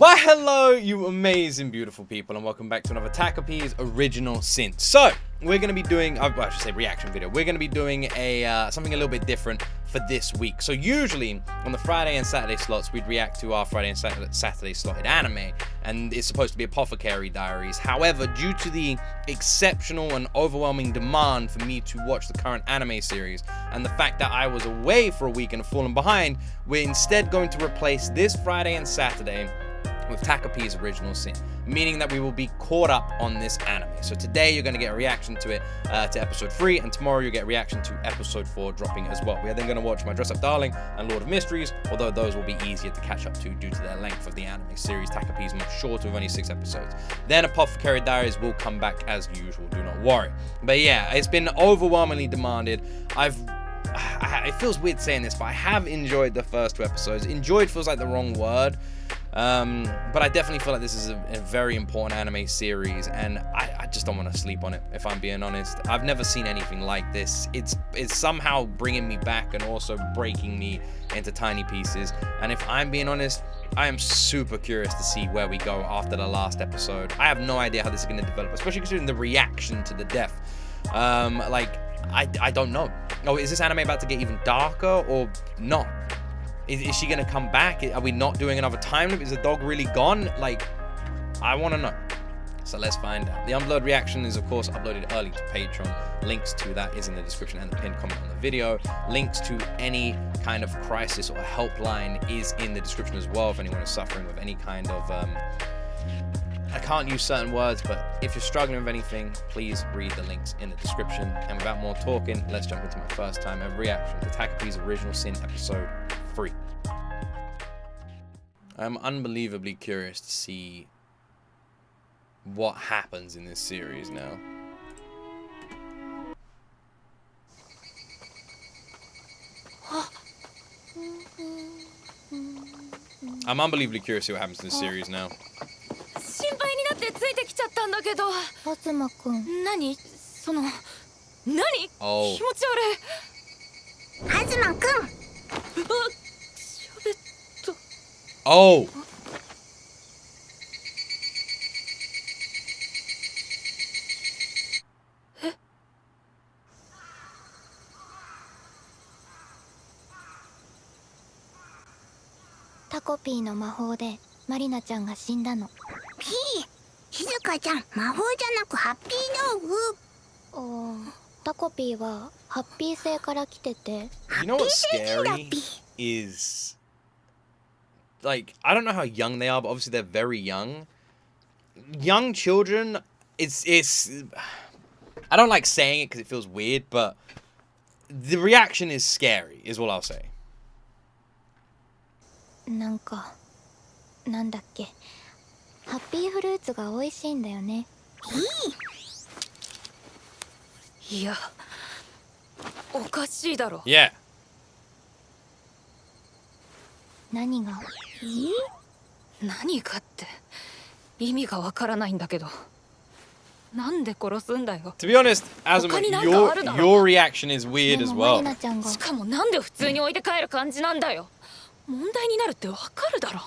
Why hello you amazing beautiful people, and welcome back to another Takopi's Original Sin. So we're going to be doing, I should say reaction video. We're going to be doing a something a little bit different for this week. So usually on the Friday and Saturday slots, we'd react to our Friday and Saturday slotted anime, and it's supposed to be Apothecary Diaries. However, due to the exceptional and overwhelming demand for me to watch the current anime series, and the fact that I was away for a week and have fallen behind, we're instead going to replace this Friday and Saturday with Takopi's Original Sin, meaning that we will be caught up on this anime. So today you're going to get a reaction to it, to episode 3, and tomorrow you'll get a reaction to episode 4 dropping as well. We are then going to watch My Dress Up Darling and Lord of Mysteries, although those will be easier to catch up to due to their length of the anime series. Takopi is much shorter with only 6 episodes. Then Apothecary Diaries will come back as usual, do not worry. But yeah, it's been overwhelmingly demanded. It feels weird saying this, but I have enjoyed the first 2 episodes. Enjoyed feels like the wrong word. But I definitely feel like this is a very important anime series, and I just don't want to sleep on it, if I'm being honest. I've never seen anything like this. It's somehow bringing me back and also breaking me into tiny pieces. And if I'm being honest, I am super curious to see where we go after the last episode. I have no idea how this is going to develop, especially considering the reaction to the death. I don't know. Oh, is this anime about to get even darker or not? Is she gonna come back? Are we not doing another time loop? Is the dog really gone? Like, I want to know. So let's find out. The Unblurred reaction is, of course, uploaded early to Patreon. Links to that is in the description and the pinned comment on the video. Links to any kind of crisis or helpline is in the description as well if anyone is suffering with any kind of... I can't use certain words, but if you're struggling with anything, please read the links in the description. And without more talking, let's jump into my first time ever reaction to Takopi's Original Sin episode 3. I'm unbelievably curious to see what happens in this series now. I'm unbelievably curious to see what happens in this series now. 心配になってついてきちゃったんだけど。東くん。何？その何？気持ち悪い。東くん。あ、喋った。Oh. Takopi の魔法でマリナちゃんが死んだの。ピー、静香ちゃん、魔法じゃなくハッピー道具。タコピーはハッピー星から来てて。You know what's scary is, like, I don't know how young they are, but obviously they're very young. Young children, it's I don't like saying it because it feels weird, but the reaction is scary, is all I'll say. なんだっけ、ハッピーフルーツが美味しいんだよね。いや、おかしいだろ。Yeah. 何が？何かって意味がわからないんだけど。なんで殺すんだよ。To be honest, Azuma, your reaction is weird as well. しかもなんで普通に置いて帰る感じなんだよ。問題になるってわかるだろ。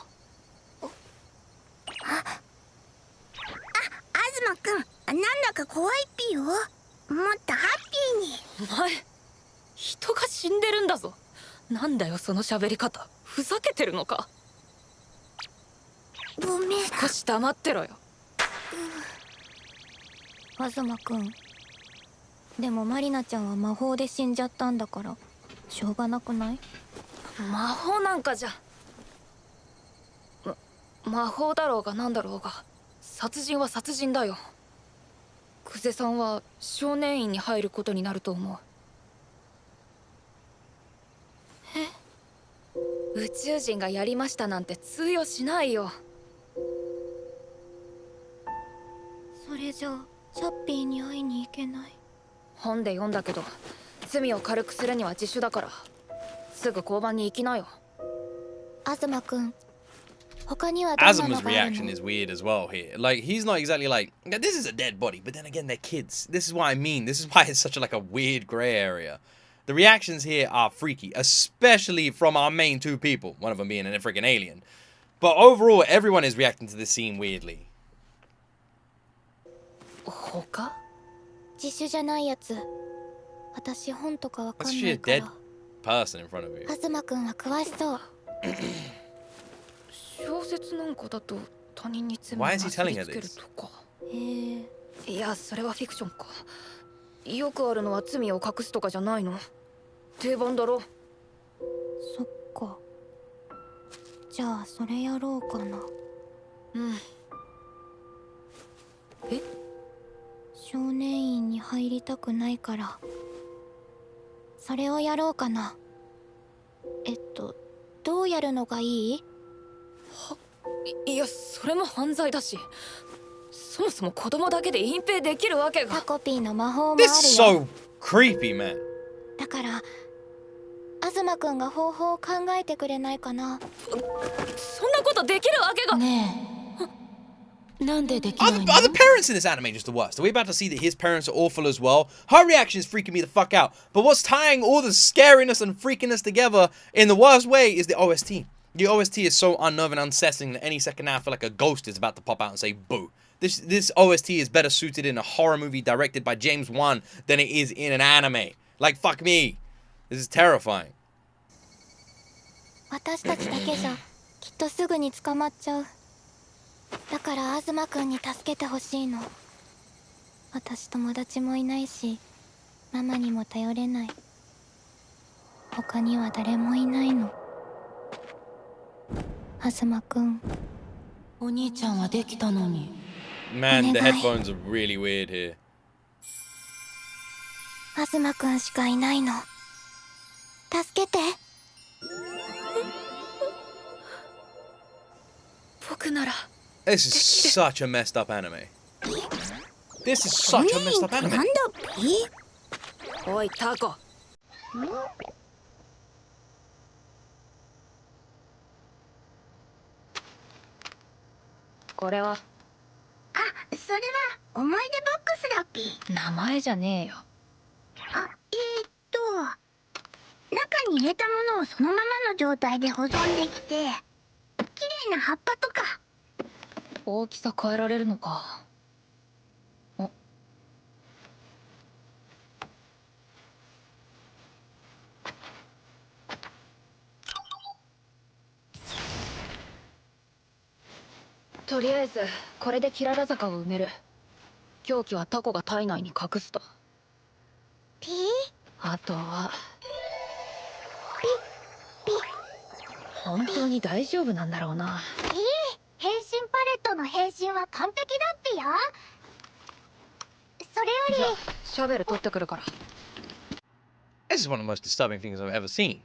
東くん、なんだか怖いピよ。もっとハッピーに。お前、人が死んでるんだぞ。なんだよその喋り方。ふざけてるのか。ごめん。少し黙ってろよ。東くん。でもマリナちゃんは魔法で死んじゃったんだからしょうがなくない？魔法なんかじゃ。魔法だろうがなんだろうが殺人は殺人だよ。久世さんは少年院に入ることになると思う。宇宙人がやりましたなんて通用しないよ。それじゃあチャッピーに会いに行けない。本で読んだけど罪を軽くするには自首だからすぐ交番に行きなよ。東くん。他にはどんなのがあるの？ Azuma's reaction is weird as well here. Like, he's not exactly like, this is a dead body, but then again, they're kids. This is what I mean. This is why it's such a weird grey area. The reactions here are freaky, especially from our main 2 people, one of them being a freaking alien. But overall, everyone is reacting to this scene weirdly. 他？自首じゃないやつ。私本とかわか That's ん actually な a いか dead ら。 person in front of you. 東くんは詳しそう。小説なんかだと他人に罪を Why な is he す telling り her つける this? とか。へえ。いや、それはフィクションか。よくあるのは罪を隠すとかじゃないの。定番だろ。そっか。じゃあそれやろうかな。うん。え？少年院に入りたくないから。それをやろうかな。どうやるのがいい？いや、それも犯罪だし。そもそも子供だけで隠蔽できるわけが。タコピーの魔法もある This よ。 is so creepy, man. だから東くんが方法を考えてくれないかな。そんなことできるわけが。ねえ。なんででき Are ない the, の？ are the parents in this anime just the worst? Are we about to see that his parents are awful as well? Her reaction is freaking me the fuck out. But what's tying all the scariness and freakiness together in the worst way is the OST. The OST is so unnerving and unsettling that any second now I feel like a ghost is about to pop out and say boo. This OST is better suited in a horror movie directed by James Wan than it is in an anime. Like, fuck me. This is terrifying. 私たちだけじゃきっとすぐに捕まっちゃう。だから東くんに助けてほしいの。私友達もいないし、ママにも頼れない。他には誰もいないの。東くん。お兄ちゃんはできたのに。Man, the headphones are really weird here. 東くんしかいないの。助けて。僕なら。This is such a messed up anime. This is such a messed up なん anime. だピ？おい、タコ。これは？あ、それは思い出ボックスだピ。名前じゃねえよ。あ、中に入れたものをそのままの状態で保存できて、綺麗な葉っぱとか。大きさ変えられるのか。お。とりあえずこれでキララ坂を埋める。凶器はタコが体内に隠すと。ピ？あとはピ？本当に大丈夫なんだろうな。変身パレットの変身は完璧だってよ。それよりシャベル取ってくるから。This is one of the most disturbing things I've ever seen.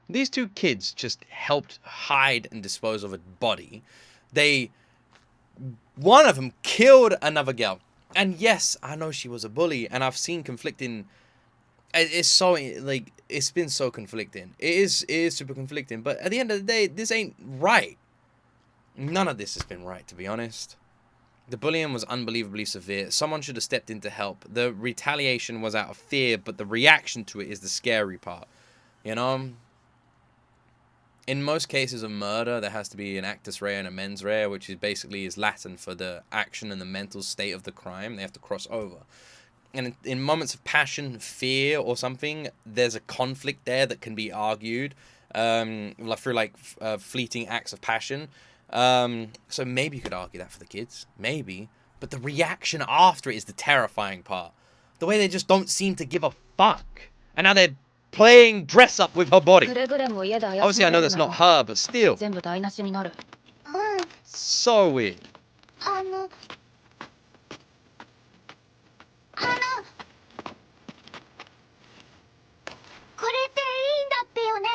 These two kids just helped hide and dispose of a body. One of them killed another girl. And yes, I know she was a bully, and I've seen conflicting. It's so, like, it's been so conflicting. It is super conflicting, but at the end of the day, this ain't right. None of this has been right, to be honest. The bullying was unbelievably severe. Someone should have stepped in to help. The retaliation was out of fear, but the reaction to it is the scary part. You know? In most cases of murder, there has to be an actus rea and a mens rea, which is basically Latin for the action and the mental state of the crime. They have to cross over. And in moments of passion, fear, or something, there's a conflict there that can be argued through fleeting acts of passion. So maybe you could argue that for the kids. Maybe. But the reaction after it is the terrifying part. The way they just don't seem to give a fuck. And now they're playing dress up with her body. Obviously, I know that's not her, but still. 全部台無しになる。So weird. これでいいんだってよね。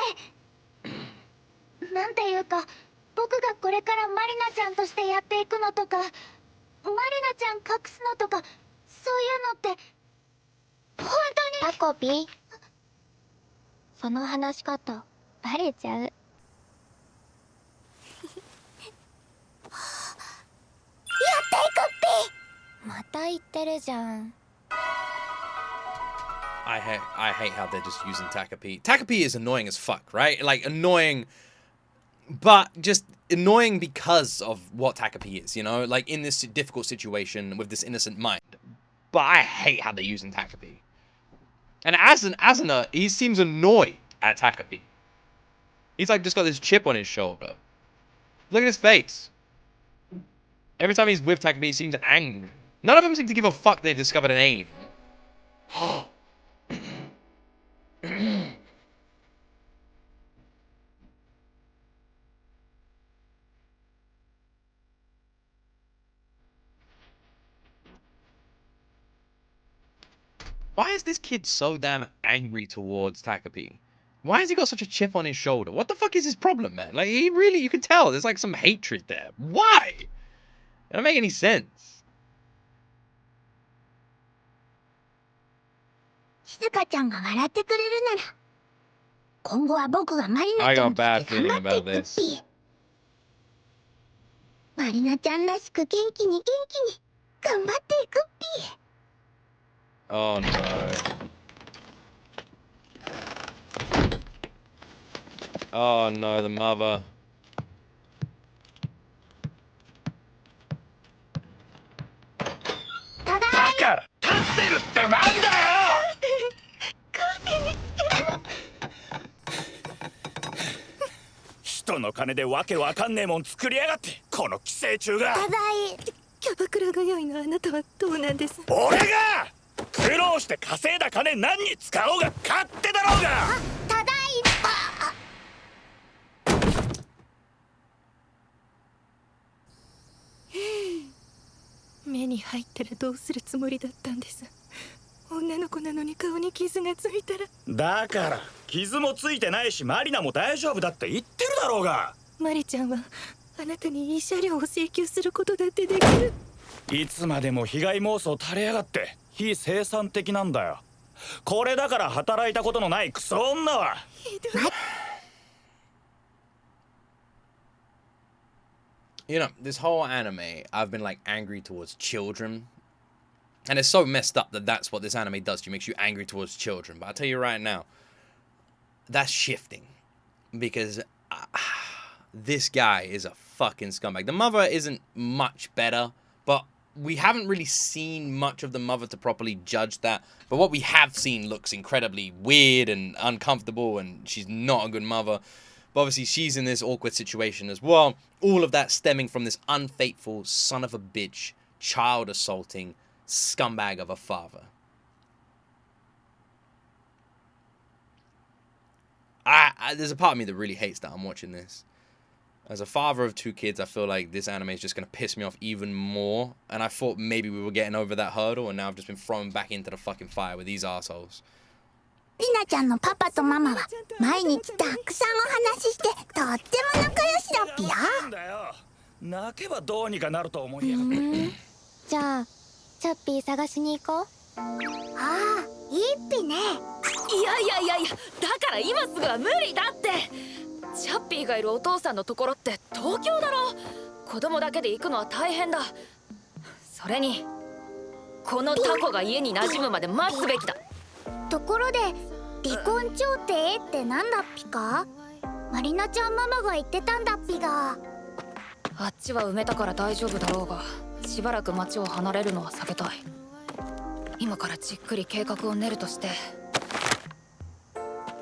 なんていうか、僕がこれからマリナちゃんとしてやっていくのとか、マリナちゃん隠すのとか、そういうのって本当に。タコピー、その話し方バレちゃう。やっていくピー。また言ってるじゃん。I hate how they're just using Takopi. Takopi is annoying as fuck, right? Like, annoying but just annoying because of what Takopi is, you know, like in this difficult situation with this innocent mind. But I hate how they're using Takopi. And as Asuna, he seems annoyed at Takopi. He's like just got this chip on his shoulder. Look at his face. Every time he's with Takopi, he seems angry. None of them seem to give a fuck they discovered an aim. Why is this kid so damn angry towards Takopi? Why has he got such a chip on his shoulder? What the fuck is his problem, man? Like, he really, you can tell there's like some hatred there. Why? It don't make any sense. 静香ちゃんが笑ってくれるなら今後は僕がマリナちゃんとして頑張っていくっぴ。マリナちゃんらしく元気に頑張っていくっぴ。Oh no. Oh no, the mother. ただいだから立ってるってなんだよ人の金でわけわかんねえもん作りやがってこの寄生虫がただいキャバクラが良いのあなたはどうなんです？俺が苦労して稼いだ金何に使おうが勝手だろうがただい目に入ったらどうするつもりだったんです。女の子なのに顔に傷がついたら。だから傷もついてないしマリナも大丈夫だって言ってるだろうが。マリちゃんはあなたに慰謝料を請求することだってできる。いつまでも被害妄想垂れやがって非生産的なんだよ。これだから働いたことのないクソ女は。You know, this whole anime, I've been like angry towards children. And it's so messed up that that's what this anime does to you, makes you angry towards children. But I'll tell you right now, that's shifting. Because this guy is a fucking scumbag. The mother isn't much better, but we haven't really seen much of the mother to properly judge that. But what we have seen looks incredibly weird and uncomfortable, and she's not a good mother. But obviously she's in this awkward situation as well. All of that stemming from this unfaithful son of a bitch, child assaulting scumbag of a father. There's a part of me that really hates that I'm watching this. As a father of 2 kids, I feel like this anime is just going to piss me off even more. And I thought maybe we were getting over that hurdle, and now I've just been thrown back into the fucking fire with these assholes. リナちゃんのパパとママは毎日たくさんお話ししてとっても仲良しだっぴよ。泣けばどうにかなると思いやがって。じゃあチャッピー探しに行こう。ああ、いいっぴね。いやだから今すぐは無理だって。チャッピーがいるお父さんのところって東京だろ。子供だけで行くのは大変だ。それにこのタコが家に馴染むまで待つべきだ。ところで離婚調停ってなんだっぴか？マリナちゃんママが言ってたんだっぴが。あっちは埋めたから大丈夫だろうが、しばらく町を離れるのは避けたい。今からじっくり計画を練るとして、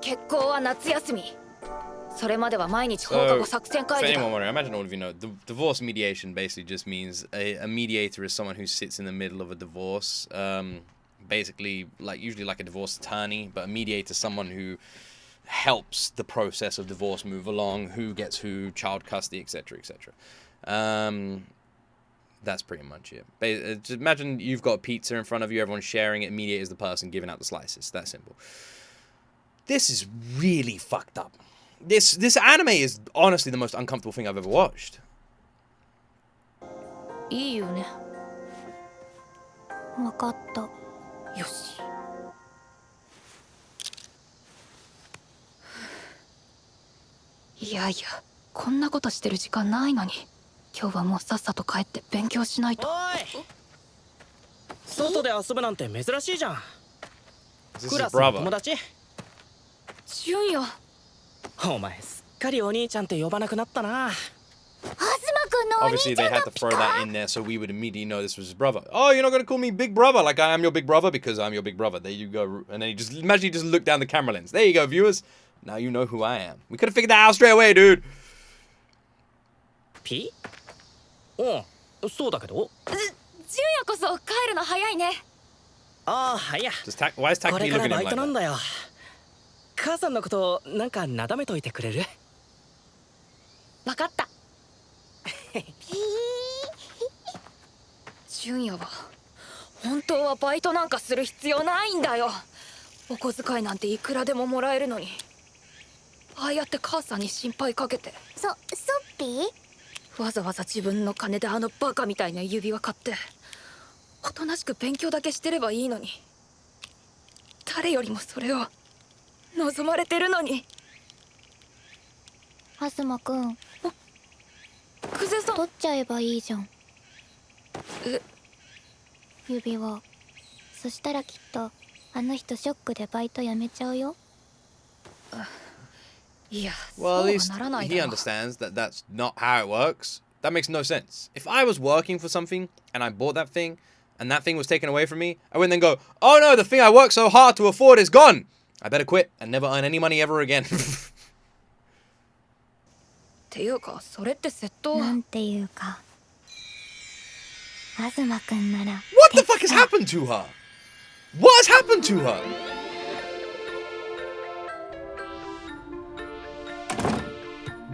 結婚は夏休み。それまでは毎日放課後作戦会議だ。 So anyone wondering, I imagine all of you know, divorce mediation basically just means a mediator is someone who sits in the middle of a divorce. Basically, like usually like a divorce attorney, but a mediator is someone who helps the process of divorce move along, who gets who, child custody, etc., etc. That's pretty much it. Just imagine you've got a pizza in front of you, everyone's sharing it, mediator is the person giving out the slices. That simple. This is really fucked up. This anime is honestly the most uncomfortable thing I've ever watched. いいよね。わかった。よし。いやこんなことしてる時間ないのに。今日はもうさっさと帰って勉強しないと。おい、外で遊ぶなんて珍しいじゃん。クラスの友達？純也。お前すっかりお兄ちゃんって呼ばなくなったな。東くんのお兄 Obviously, ち they ゃん had が to ピ throw カ that in there so we would immediately know this was his brother. Oh, you're not going to call me big brother like I am your big brother because I'm your big brother. There you go. And then you just imagine you just look down the camera lens. There you go, viewers. Now you know who I am. We could have figured that out straight away, dude. ピ？うん、そうだけど。純也こそ帰るの早いね。ああ、はいや。Why is これ Takopi から looking バ at イ him トなん like that? だよ。母さんのことなんかなだめといてくれる？わかった。純也は本当はバイトなんかする必要ないんだよ。お小遣いなんていくらでももらえるのに、ああやって母さんに心配かけて、そっぴーわざわざ自分の金であのバカみたいな指輪買っておとなしく勉強だけしてればいいのに、誰よりもそれを望まれてるのに。東くん、クゼさん、取っちゃえばいいじゃん、え、指輪。そしたらきっとあの人ショックでバイト辞めちゃうよ。いや、 Well, そう at は least ならない he だろ。 understands that that's not how it works. That makes no sense. If I was working for something and I bought that thing and that thing was taken away from me, I wouldn't then go, oh no, the thing I worked so hard to afford is gone. I better quit and never earn any money ever again. っていうか、それって窃盗。なんていうか、東くんなら。 What the fuck has happened to her? What has happened to her?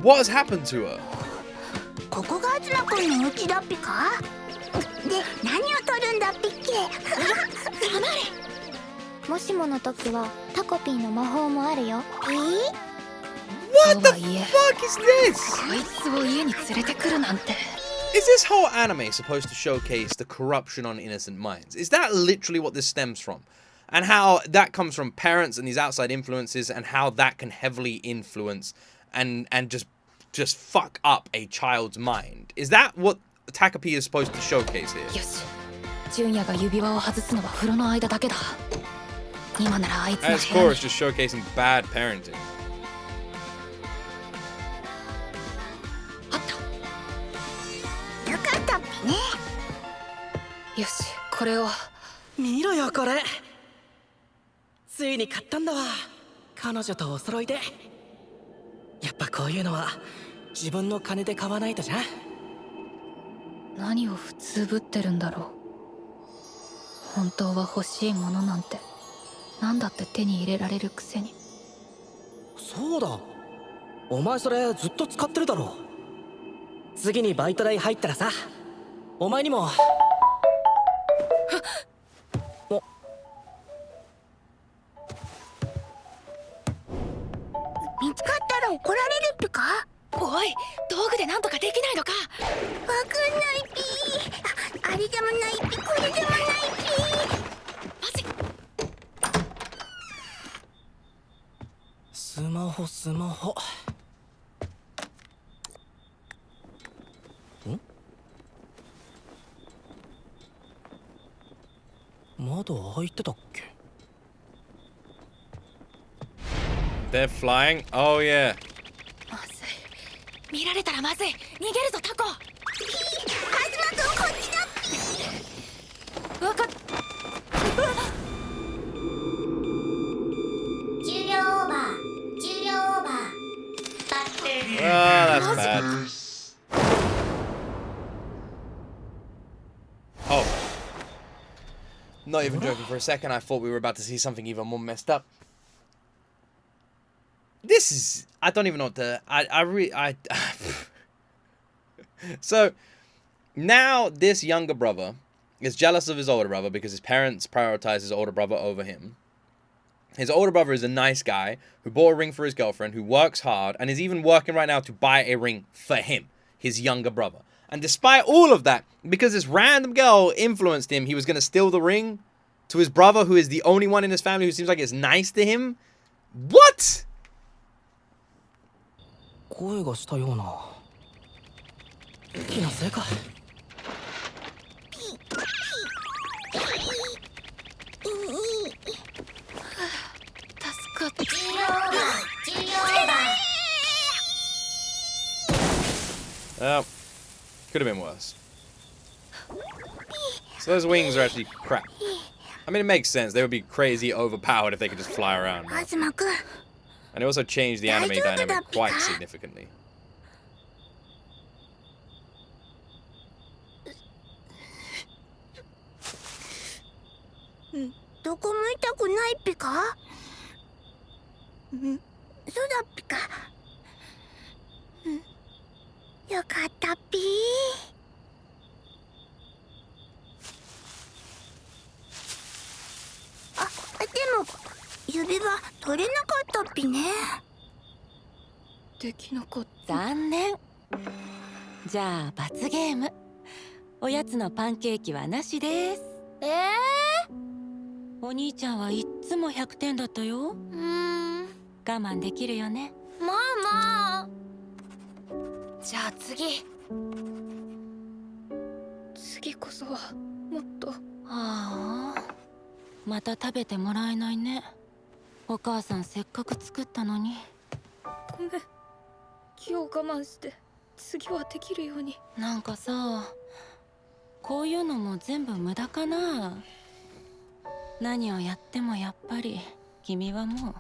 What has happened to her? ここが東くんのお家だっぴか？で、何を取るんだっぴっけ？もしもの時はタコピーの魔法もあるよ。What the とはいえ、 fuck is this? こいつを家に連れてくるなんて。 Is this whole anime supposed to showcase the corruption on innocent minds? Is that literally what this stems from? And how that comes from parents and these outside influences and how that can heavily influence and just fuck up a child's mind? Is that what Takopi is supposed to showcase here? よし、純也が指輪を外すのは風呂の間だけだ。今ならあいつの At its 部屋 core, に。 it's just showcasing bad parenting. あった。よかったっぴね。よし、これを。見ろよこれ。ついに買ったんだわ。彼女とお揃いで。やっぱこういうのは自分の金で買わないとじゃん。何を普通ぶってるんだろう。本当は欲しいものなんて何だって手に入れられるくせに。そうだ、お前それずっと使ってるだろ。次にバイト代入ったらさ、お前にも。見つかったら怒られるっぴか？おい、道具でなんとかできないのか。わかんないぴー。あれでもないぴ、これでもないマジ。スマホスマホ。窓開いてたっけ？ They're flying? Oh, yeah. まずい。見られたらまずい。逃げるぞタコ。東くんこっちだっぴ。わかっ。重量オーバー。重量オーバー。Oh, that's bad. Oh. Not even joking for a second, I thought we were about to see something even more messed up. This is... I don't even know what to... So, now this younger brother is jealous of his older brother because his parents prioritize his older brother over him. His older brother is a nice guy who bought a ring for his girlfriend, who works hard, and is even working right now to buy a ring for him, his younger brother. And despite all of that, because this random girl influenced him, he was going to steal the ring to his brother, who is the only one in his family who seems like it's nice to him. What? 声がしたような。気のせいか。助かった。重量オーバー。重量オーバー。Could have been worse. So those wings are actually crap. I mean, it makes sense. They would be crazy overpowered if they could just fly around. Right? 東くん And it also changed the anime dynamic quite significantly. どこも痛くないピカそうだピカよかったピーでも指輪取れなかったピねできなかった。残念。じゃあ罰ゲーム。おやつのパンケーキはなしです。お兄ちゃんはいっつも100点だったよ。我慢できるよね。まあじゃあ次こそはもっと。ああ、また食べてもらえないね。お母さんせっかく作ったのに。ごめん、気を我慢して次はできるように。なんかさ、こういうのも全部無駄かな。何をやってもやっぱり君はも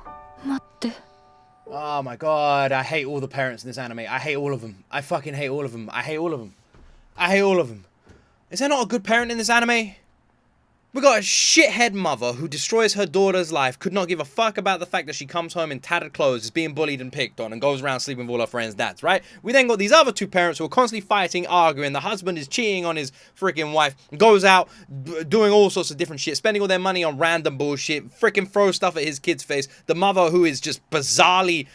う。待って。Oh my god, I hate all the parents in this anime. I hate all of them. I fucking hate all of them. I hate all of them. I hate all of them. Is there not a good parent in this anime? We got a shithead mother who destroys her daughter's life, could not give a fuck about the fact that she comes home in tattered clothes, is being bullied and picked on, and goes around sleeping with all her friends' dads, right? We then got these other two parents who are constantly fighting, arguing. The husband is cheating on his freaking wife, goes out doing all sorts of different shit, spending all their money on random bullshit, freaking throw stuff at his kid's face. The mother who is just bizarrely,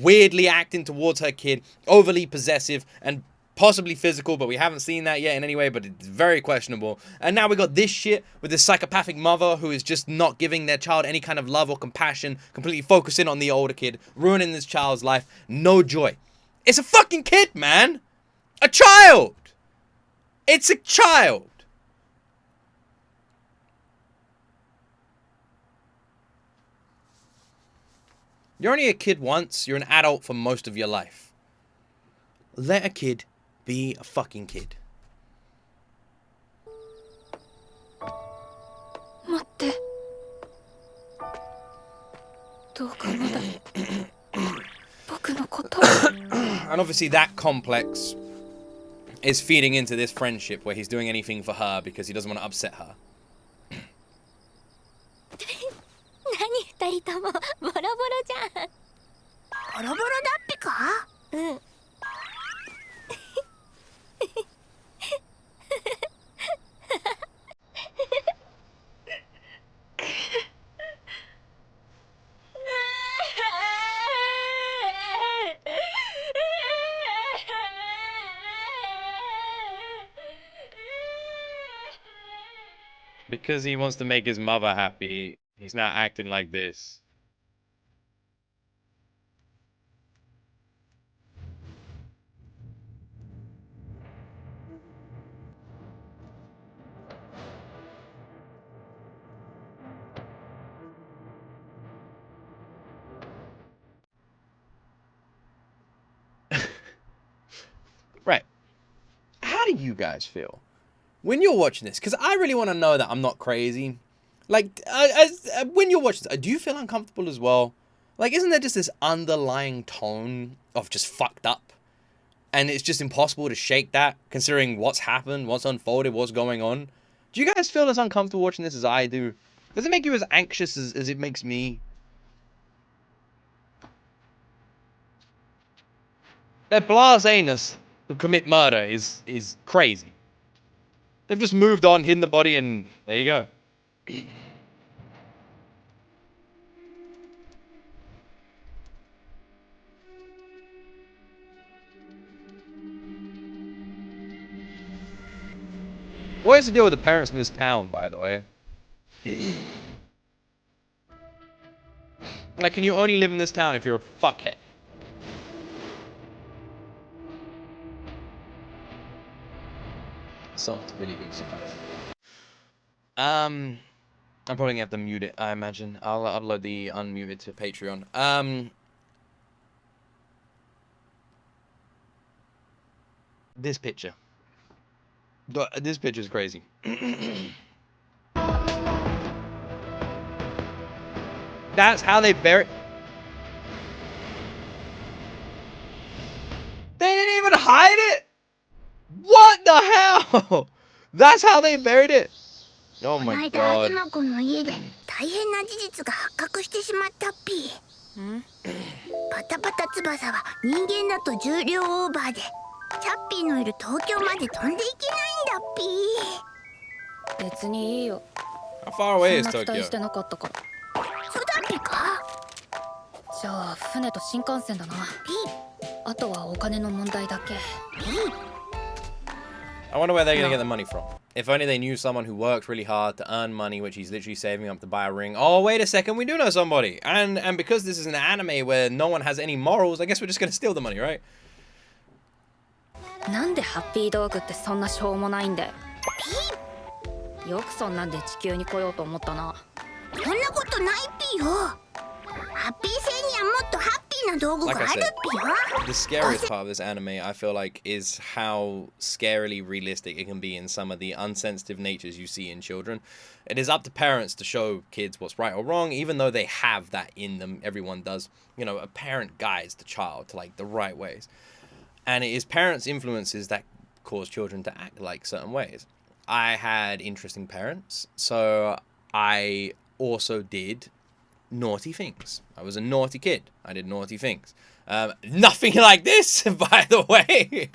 weirdly acting towards her kid, overly possessive, and possibly physical, but we haven't seen that yet in any way, but it's very questionable. And now we got this shit with this psychopathic mother who is just not giving their child any kind of love or compassion, completely focusing on the older kid, ruining this child's life. No joy. It's a fucking kid, man! A child! It's a child! You're only a kid once, you're an adult for most of your life. Let a kid be a fucking kid. 待って。どうかまだ僕のこと。And obviously that complex is feeding into this friendship where he's doing anything for her because he doesn't want to upset her. 何二人ともボロボロじゃん。ボロボロだっぴかBecause he wants to make his mother happy, he's not acting like this. Right. How do you guys feel when you're watching this? Because I really want to know that I'm not crazy. Like, when you're watching this, do you feel uncomfortable as well? Like, isn't there just this underlying tone of just fucked up? And it's just impossible to shake that, considering what's happened, what's unfolded, what's going on. Do you guys feel as uncomfortable watching this as I do? Does it make you as anxious as it makes me? Their blaseness to commit murder is crazy. They've just moved on, hidden the body, and there you go. What is the deal with the parents in this town, by the way? Like, can you only live in this town if you're a fuckhead? Soft really good stuff. I'm probably gonna have to mute it, I imagine. I'll upload the unmuted to Patreon. This picture. This picture's crazy. That's how they bury. They didn't even hide it. What the hell? That's how they buried it. Oh この my 間 god. 東子の家で大変な事実が発覚してしまったっぴ。パタパタ翼は人間だと重量オーバーでチャッピーのいる東京まで飛んでいけないんだっぴ。別にいいよ。 How far away そ is んな期待し Tokyo? てなかったから。そうだっぴか。じゃあ船と新幹線だな。あとはお金の問題だけ。 I wonder where they're gonna get the money from. If only they knew someone who worked really hard to earn money, which he's literally saving up to buy a ring. Oh, wait a second, we do know somebody. And because this is an anime where no one has any morals, I guess we're just gonna steal the money, right? なんでハッピードッグってそんなしょうもないんだよ。よくそんなんで地球に来ようと思ったな。そんなことないっぴよ。ハッピー星にはもっとハッピーな道具があるっぴよ。 The scariest part of this anime, I feel like, is how scarily realistic it can be in some of the unsensitive natures you see in children. It is up to parents to show kids what's right or wrong, even though they have that in them. Everyone does. You know, a parent guides the child to like the right ways. And it is parents' influences that cause children to act like certain ways. I had interesting parents, so I also did naughty things. I was a naughty kid. I did naughty things. Nothing like this, by the way.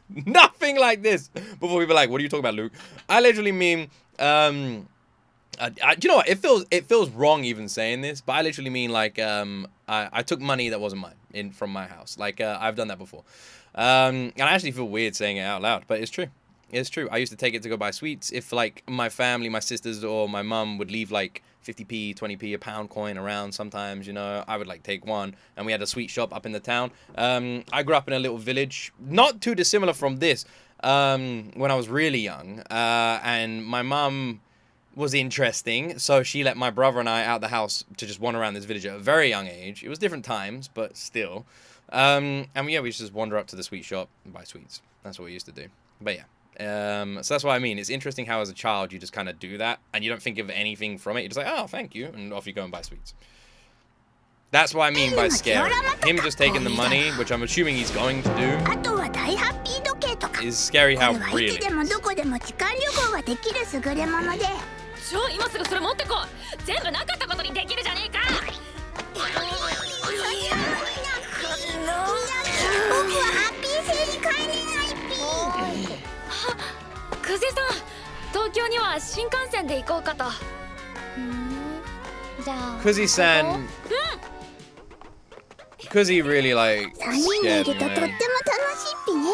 Nothing like this. Before people are like, what are you talking about, Luke? I literally mean, do you know what? It feels wrong even saying this, but I literally mean like, I took money that wasn't mine from my house. Like, I've done that before. And I actually feel weird saying it out loud, but it's true. It's true. I used to take it to go buy sweets. If like my family, my sisters or my mum would leave like 50p, 20p, a pound coin around sometimes, you know, I would like take one. And we had a sweet shop up in the town. I grew up in a little village, not too dissimilar from this, when I was really young. And my mum was interesting, so she let my brother and I out the house to just wander around this village at a very young age. It was different times, but still. And yeah, we used to just wander up to the sweet shop and buy sweets. That's what we used to do. But yeah. So that's what I mean. It's interesting how as a child you just kind of do that and you don't think of anything from it. You're just like, oh, thank you, and off you go and buy sweets. That's what I mean by scary. Him just taking the money, which I'm assuming he's going to do, あとは大ハッピー時計とか。 is scary こ how れはい real つ it でも is. どこでも時間旅行ができる優れもので。じゃあ今すぐそれ持ってこい。全部なかったことにできるじゃねえか。僕はハッピー星に帰れないっぴ。クジさん、東京には新幹線で行こうかと。じゃあ Kuzi-san, Kuzi really like 3人でい scared ると me, とっても楽しいっ man. ぴね。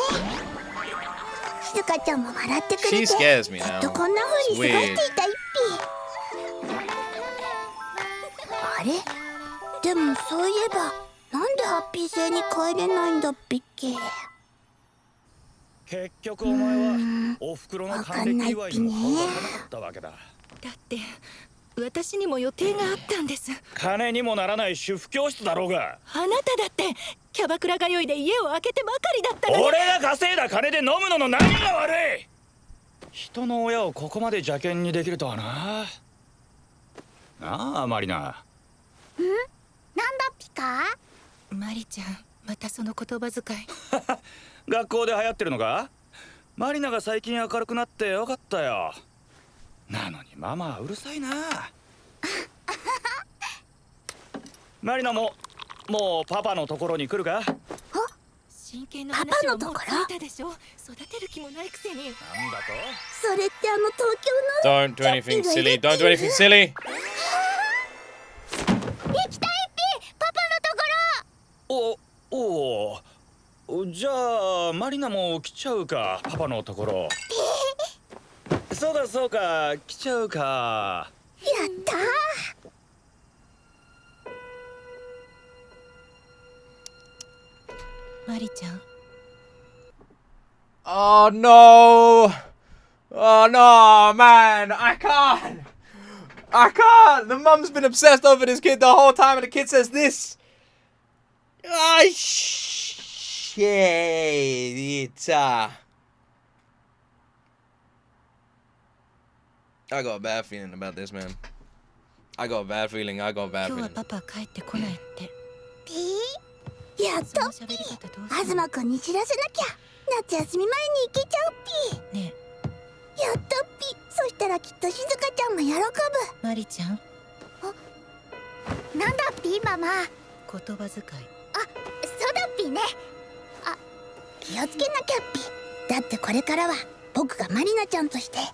静香ちゃんも笑ってくれて、 She scares me ずっ now. とこんな風に過ごしていたいっぴ。あれ？でもそういえば、なんでハッピー星に帰れないんだっぴっけ。結局お前はお袋の還暦祝いにも顔がなかったわけだ。だって私にも予定があったんです。金にもならない主婦教室だろうが。あなただってキャバクラ通いで家を空けてばかりだったのに。俺が稼いだ金で飲むのの何が悪い。人の親をここまで邪険にできるとはな。なあマリナ。なんだっぴか？マリちゃん、またその言葉遣い。学校で流行ってるのか？マリナが最近明るくなってよかったよ。なのにママはうるさいな。マリナもうパパのところに来るか？真剣な話をもうついたでしょ。育てる気もないくせに。なんだと？それって東京の Don't do anything silly. Don't do anything silly. 行きたいっぴ、パパのところ。おじゃあマリナも来ちゃうか、パパのところ。そうか来ちゃうか。やったー。マリちゃん。Oh no! Oh no, man! I can't! The mum's been obsessed over this kid the whole time, and the kid says this. Ah, shit! I got a bad feeling about this, man. I got a bad feeling. I got a bad 今日は feeling. パパ帰ってこないって。ピーやっとその喋り方どうする東くんに知らせなきゃ。夏休み前に行けちゃうピー。ねやっとピー。そしたらきっと静香ちゃんも喜ぶ。え、マリちゃん、なんだピーママ。言葉遣い。そうだピーね。あ、気をつけなきゃピー。だってこれからは僕がマリナちゃんとして。は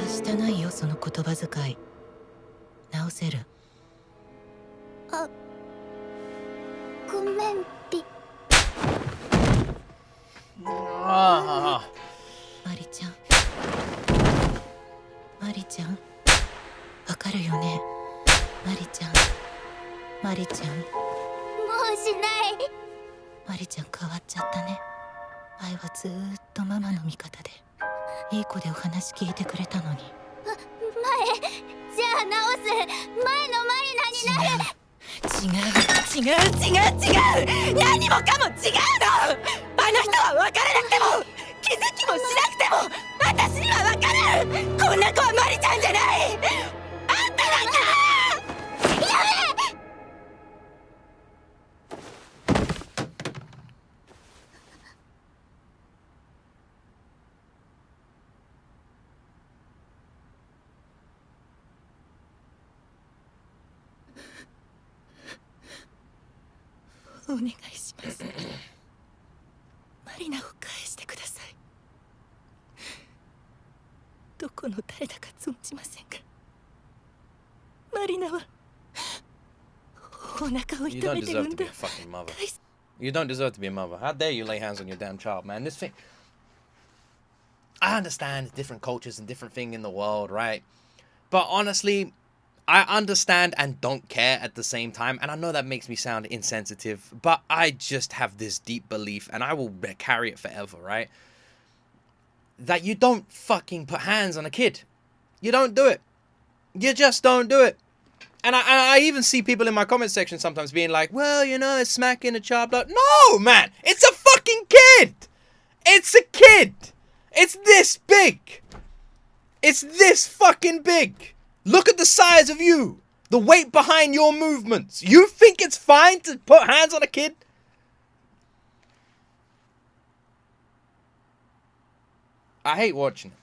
したないよ、その言葉遣い。直せる。ごめんピー。Ah. マリちゃん、マリちゃん、わかるよね。マリちゃん、マリちゃん、もうしない。マリちゃん変わっちゃったね。愛はずーっとママの味方で、いい子でお話聞いてくれたのに。じゃあ直す。前のマリナになる。違う。何もかも違うの。あの人は別れなくても気づきもしなくても私には分かる。こんな子はマリちゃんじゃない。あんただけ。やめ。お願いします。マリナを返してください。どこの誰だか存じませんが、マリナはお腹を You 痛 don't めて deserve 産 to ん be だ a fucking mother. You don't deserve to be a mother. How dare you lay hands on your damn child, man? This thing. I understand different cultures and different thing in the world, right? But honestly, I understand and don't care at the same time. And I know that makes me sound insensitive, but I just have this deep belief, and I will carry it forever, right? That you don't fucking put hands on a kid. You don't do it. You just don't do it. And I even see people in my comment section sometimes being like, well, you know, it's smacking a child. But no, man, it's a fucking kid. It's a kid. It's this big. It's this fucking big. Look at the size of you. The weight behind your movements. You think it's fine to put hands on a kid? I hate watching it.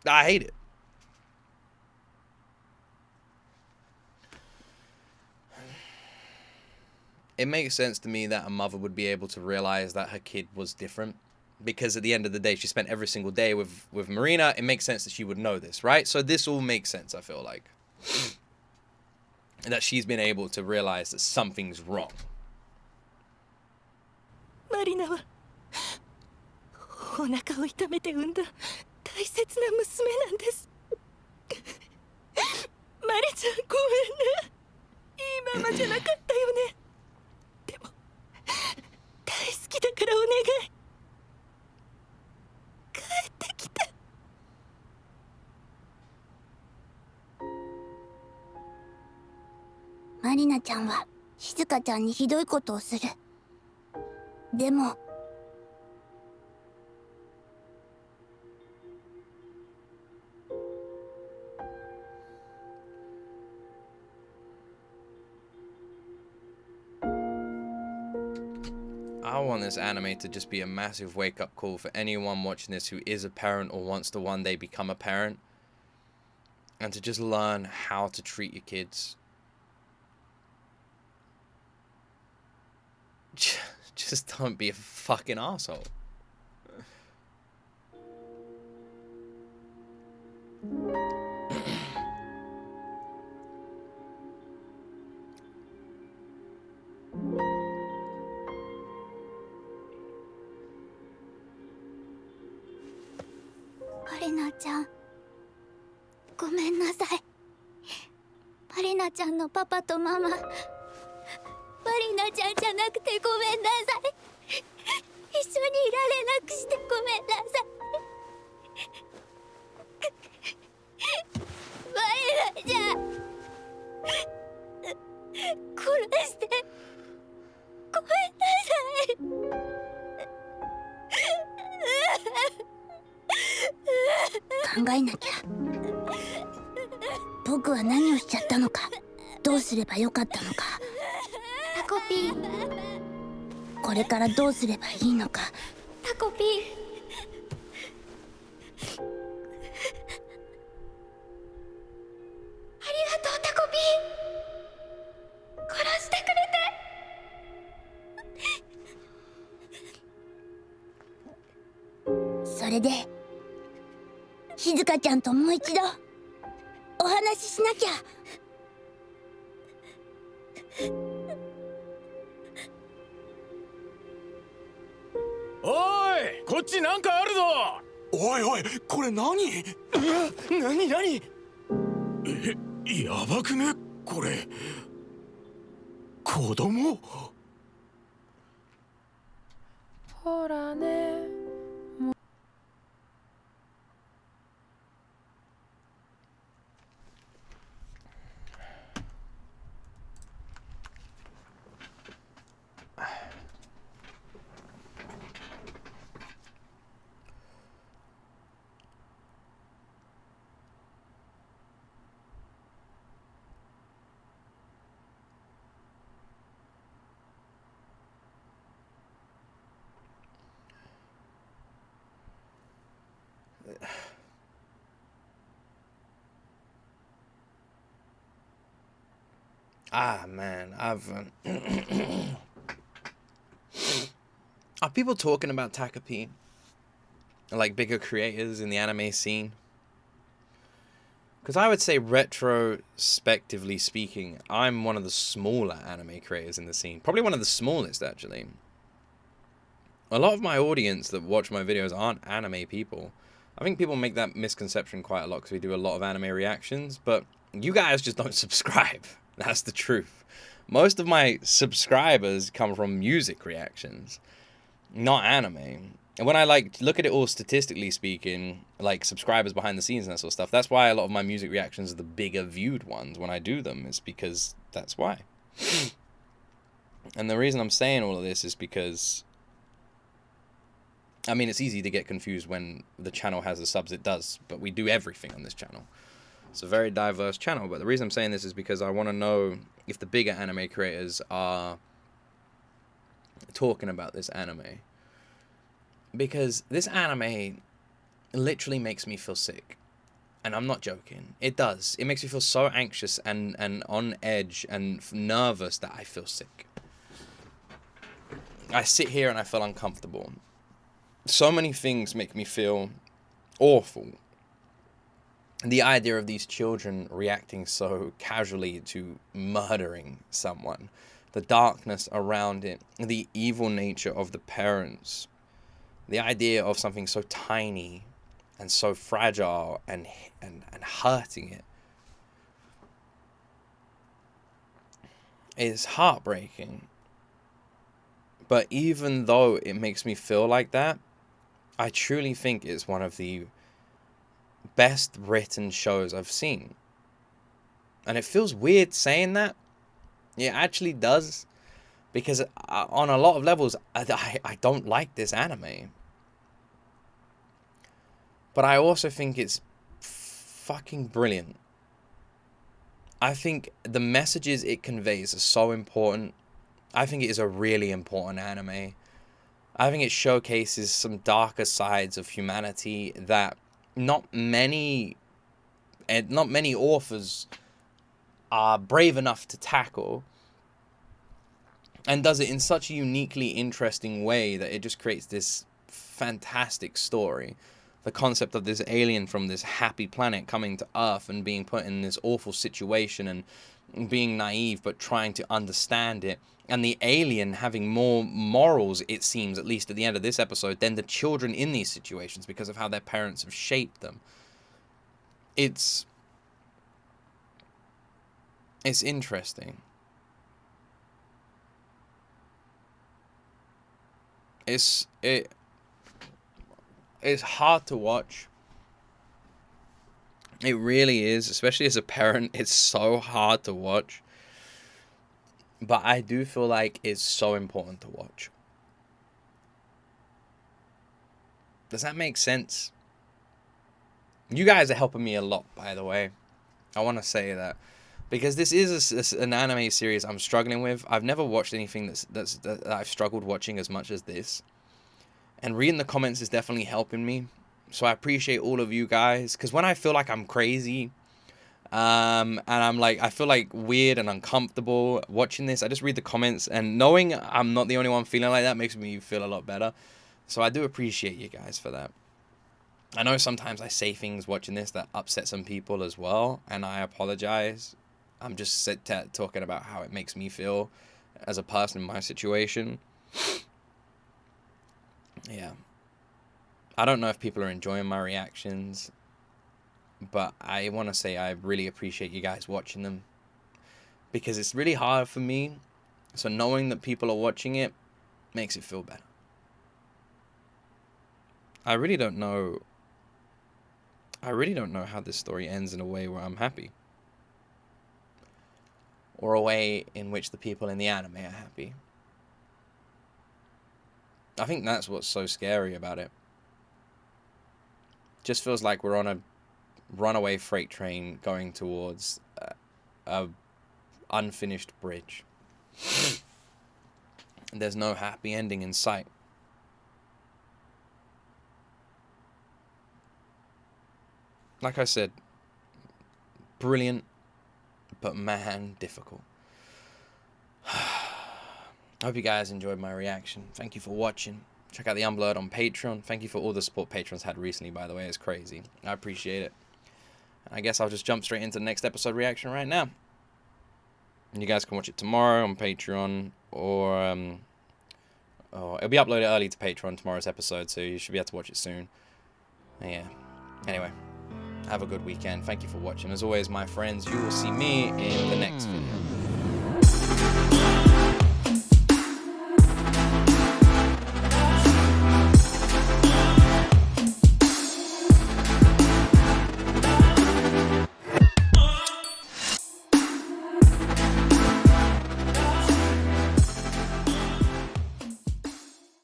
I hate it. It makes sense to me that a mother would be able to realize that her kid was different, because at the end of the day, she spent every single day with Marina. It makes sense that she would know this, right? So this all makes sense, I feel like. That she's been able to realize that something's wrong. マリナはお腹を痛めて産んだ大切な娘なんです。マリちゃんごめんね。いいママじゃなかったよね。でも大好きだからお願い。帰ってきて。マリナちゃんは静香ちゃんにひどいことをする。でもI want this anime to just be a massive wake-up call for anyone watching this who is a parent or wants to one day become a parent, and to just learn how to treat your kids. Just don't be a fucking asshole.マリナちゃんごめんなさい。マリナちゃんのパパとママ、マリナちゃんじゃなくてごめんなさい。一緒にいられなくしてごめんなさい。マリナちゃん殺してごめんなさい。えなきゃ。僕は何をしちゃったのか、どうすればよかったのか、タコピー、これからどうすればいいのか。タコピー。ありがとう、タコピー。殺してくれて。それで静香ちゃんともう一度お話ししなきゃ。おい、こっちなんかあるぞ。おいおい、これ何？何やばくねこれ。子供？ほらね。Ah, man, are people talking about Takopi? Like bigger creators in the anime scene? Because I would say, retrospectively speaking, I'm one of the smaller anime creators in the scene. Probably one of the smallest, actually. A lot of my audience that watch my videos aren't anime people. I think people make that misconception quite a lot because we do a lot of anime reactions, but you guys just don't subscribe. That's the truth. Most of my subscribers come from music reactions, not anime. And when I look at it all statistically speaking, like subscribers behind the scenes and that sort of stuff, that's why a lot of my music reactions are the bigger viewed ones when I do them. It's because that's why. And the reason I'm saying all of this is because, I mean, it's easy to get confused when the channel has the subs it does, but we do everything on this channel. It's a very diverse channel, but the reason I'm saying this is because I want to know if the bigger anime creators are talking about this anime. Because this anime literally makes me feel sick. And I'm not joking. It does. It makes me feel so anxious and on edge and nervous that I feel sick. I sit here and I feel uncomfortable. So many things make me feel awful. The idea of these children reacting so casually to murdering someone, the darkness around it, the evil nature of the parents, the idea of something so tiny and so fragile and hurting it is heartbreaking. But even though it makes me feel like that, I truly think it's one of the best written shows I've seen. And it feels weird saying that. It actually does. Because on a lot of levels, I don't like this anime. But I also think it's fucking brilliant. I think the messages it conveys are so important. I think it is a really important anime. I think it showcases some darker sides of humanity that not many authors are brave enough to tackle, and does it in such a uniquely interesting way that it just creates this fantastic story. The concept of this alien from this happy planet coming to Earth and being put in this awful situation and being naive but trying to understand it, and the alien having more morals, it seems, at least at the end of this episode, than the children in these situations because of how their parents have shaped them. It's interesting. It's hard to watch. It really is, especially as a parent. It's so hard to watch. But I do feel like it's so important to watch. Does that make sense? You guys are helping me a lot, by the way. I want to say that. Because this is an anime series I'm struggling with. I've never watched anything that I've struggled watching as much as this. And reading the comments is definitely helping me. So I appreciate all of you guys. Because when I feel like I'm crazy, and I'm like, I feel like weird and uncomfortable watching this, I just read the comments. And knowing I'm not the only one feeling like that makes me feel a lot better. So I do appreciate you guys for that. I know sometimes I say things watching this that upset some people as well. And I apologize. I'm just talking about how it makes me feel as a person in my situation. Yeah. I don't know if people are enjoying my reactions, but I want to say I really appreciate you guys watching them, because it's really hard for me. So knowing that people are watching it makes it feel better. I really don't know how this story ends in a way where I'm happy. Or a way in which the people in the anime are happy. I think that's what's so scary about it. Just feels like we're on a runaway freight train going towards a unfinished bridge. And there's no happy ending in sight. Like I said, brilliant, but man, difficult. I hope you guys enjoyed my reaction. Thank you for watching. Check out the Unblurred on Patreon. Thank you for all the support patrons had recently, by the way. It's crazy. I appreciate it. I guess I'll just jump straight into the next episode reaction right now. And you guys can watch it tomorrow on Patreon, or it'll be uploaded early to Patreon, tomorrow's episode, so you should be able to watch it soon. Yeah. Anyway, have a good weekend. Thank you for watching. As always, my friends, you will see me in the next video.